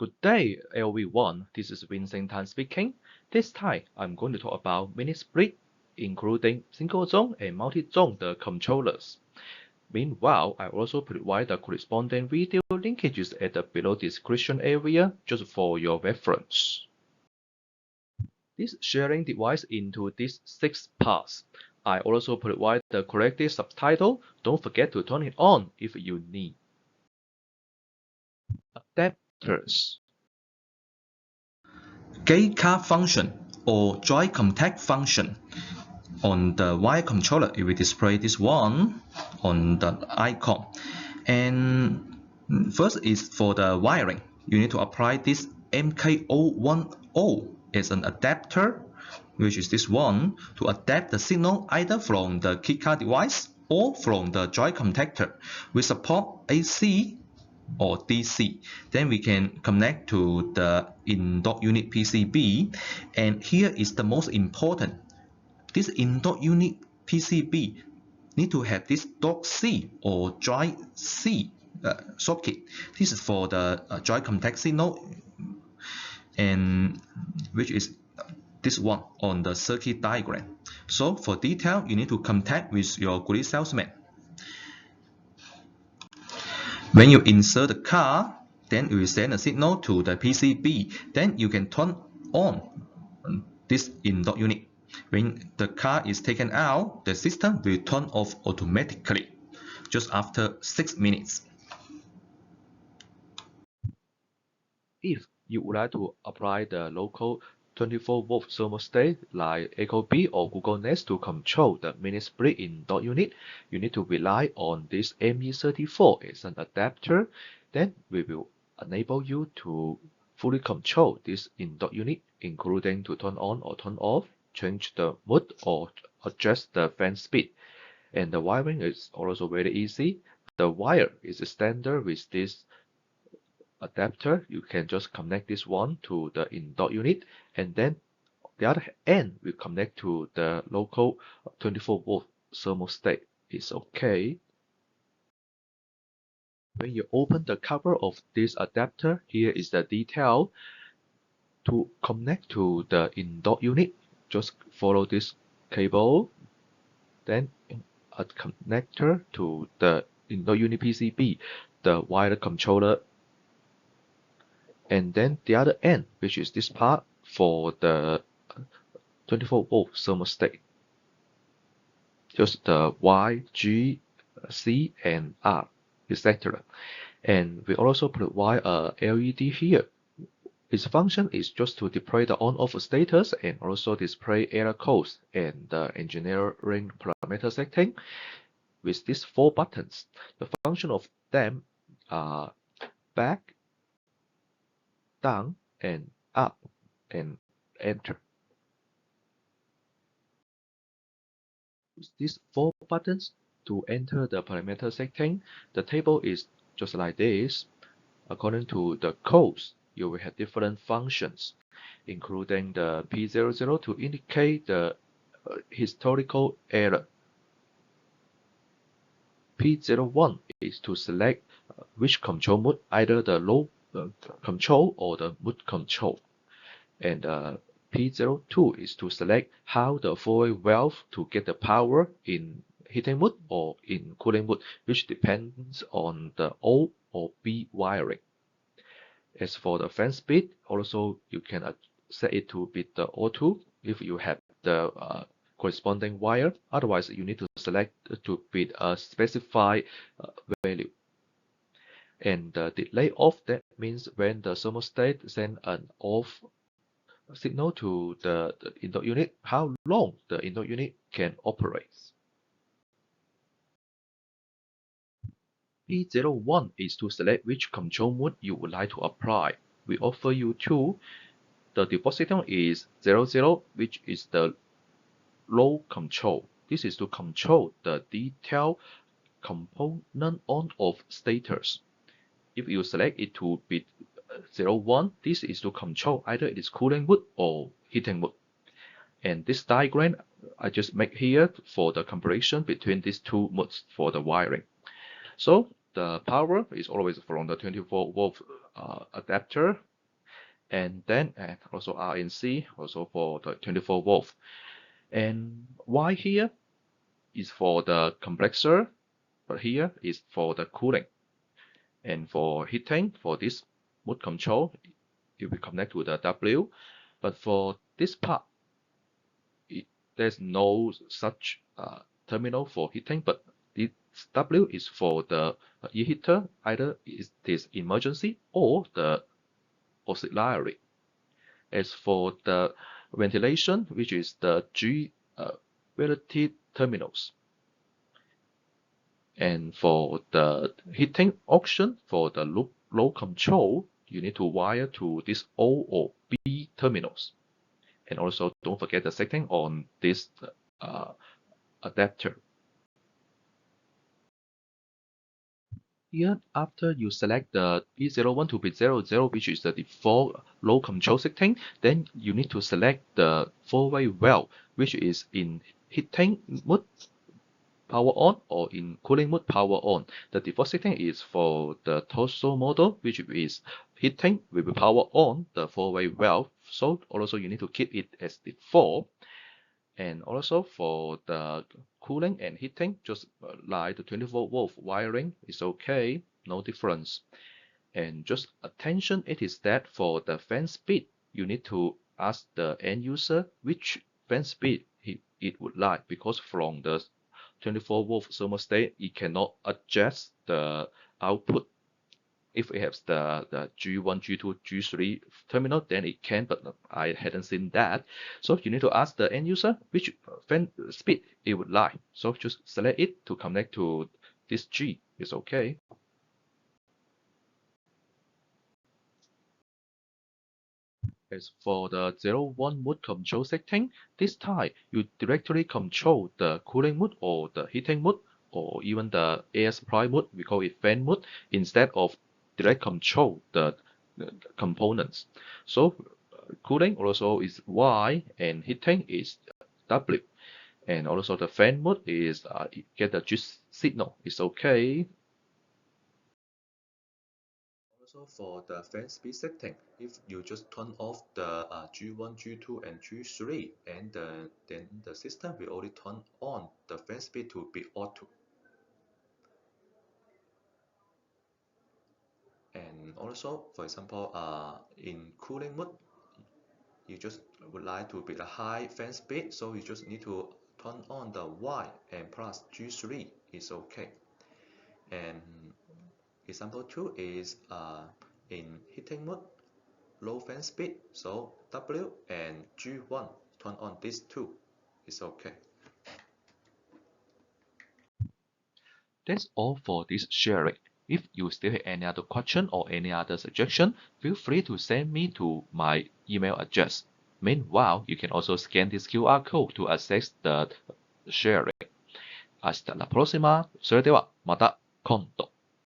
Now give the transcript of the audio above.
Good day, LV1. This is Vincent Tan speaking. This time, I'm going to talk about mini split, including single zone and multi-zone the controllers. Meanwhile, I also provide the corresponding video linkages at the below description area just for your reference. This sharing device into these 6 parts. I also provide the corrected subtitle. Don't forget to turn it on if you need. Adapters. Gate card function or joy contact function. On the wire controller, it will display this one on the icon. And first is for the wiring. You need to apply this MK010 as an adapter, which is this one, to adapt the signal either from the key card device or from the joy contactor. We support AC or DC. Then we can connect to the indoor unit PCB, and here is the most important. This indoor unit PCB need to have this dot C or joy C socket. This is for the joy contact signal, and which is this one on the circuit diagram. So for detail, you need to contact with your grid salesman. When you insert the card, then it will send a signal to the PCB. Then you can turn on this indoor unit. When the card is taken out, the system will turn off automatically just after 6 minutes. If you would like to apply the local 24-volt thermostat like Ecobee or Google Nest to control the mini split indoor unit, you need to rely on this ME34 as an adapter. Then we will enable you to fully control this indoor unit, including to turn on or turn off, change the mode, or adjust the fan speed. And the wiring is also very easy. The wire is standard with this adapter. You can just connect this one to the indoor unit, and then the other end will connect to the local 24-volt thermostat. It's okay. When you open the cover of this adapter, here is the detail. To connect to the indoor unit, just follow this cable, then a connector to the indoor unit PCB, the wired controller, and then the other end, which is this part for the 24-volt thermostat. Just the Y, G, C, and R, etc. And we also provide a LED here. Its function is just to display the on-off status and also display error codes and the engineering parameter setting. With these 4 buttons, the function of them are back, down, and up, and enter. Use these 4 buttons to enter the parameter setting. The table is just like this. According to the codes, you will have different functions, including the P00 to indicate the historical error. P01 is to select which control mode, either the low control or the mode control. And P02 is to select how the four-way valve to get the power in heating mode or in cooling mode, which depends on the O or B wiring. As for the fan speed, also you can set it to be the auto if you have the corresponding wire. Otherwise, you need to select to be a specified value. And the delay off, that means when the thermostat sends an off signal to the indoor unit, how long the indoor unit can operate. P01 is to select which control mode you would like to apply. We offer you 2. The default setting is 00, which is the low control. This is to control the detailed component on-off status. If you select it to be 01, this is to control either it is cooling mode or heating mode. And this diagram I just make here for the comparison between these 2 modes for the wiring. So the power is always from the 24-volt adapter, and then also RNC also for the 24 volt. And Y here is for the compressor, but here is for the cooling. And for heating, for this mode control, it will connect to the W, but for this part, there's no such terminal for heating, but this W is for the e-heater, either it is emergency or the auxiliary. As for the ventilation, which is the G relative terminals. And for the heating option, for the load control, you need to wire to this O or B terminals. And also don't forget the setting on this adapter. Here, after you select the P01 to P00, which is the default load control setting, then you need to select the four-way valve, which is in heating mode power on or in cooling mode power on. The default setting is for the torso model, which is heating with power on the four-way valve. So also you need to keep it as default. And also for the cooling and heating, just like the 24 volt wiring is okay, no difference. And just attention, it is that for the fan speed, you need to ask the end user which fan speed it would like, because from the 24 volt thermostat, it cannot adjust the output. If it has the G1, G2, G3 terminal, then it can, but I hadn't seen that. So you need to ask the end user which fan speed it would like. So just select it to connect to this G. It's okay. As for the 01 mode control setting, this time you directly control the cooling mode or the heating mode or even the air supply mode, we call it fan mode, instead of direct control the components. So cooling also is Y and heating is W. And also the fan mode is get the G signal. It's okay. Also for the fan speed setting, if you just turn off the G1, G2 and G3, and then the system will only turn on the fan speed to be auto. And also, for example, in cooling mode, you just would like to be a high fan speed, so you just need to turn on the Y and plus G3 is okay. And example 2 is in heating mode, low fan speed, so W and G1 turn on these two is okay. That's all for this sharing. If you still have any other question or any other suggestion, feel free to send me to my email address. Meanwhile, you can also scan this QR code to access the sharing. Hasta la próxima. それではまた今度。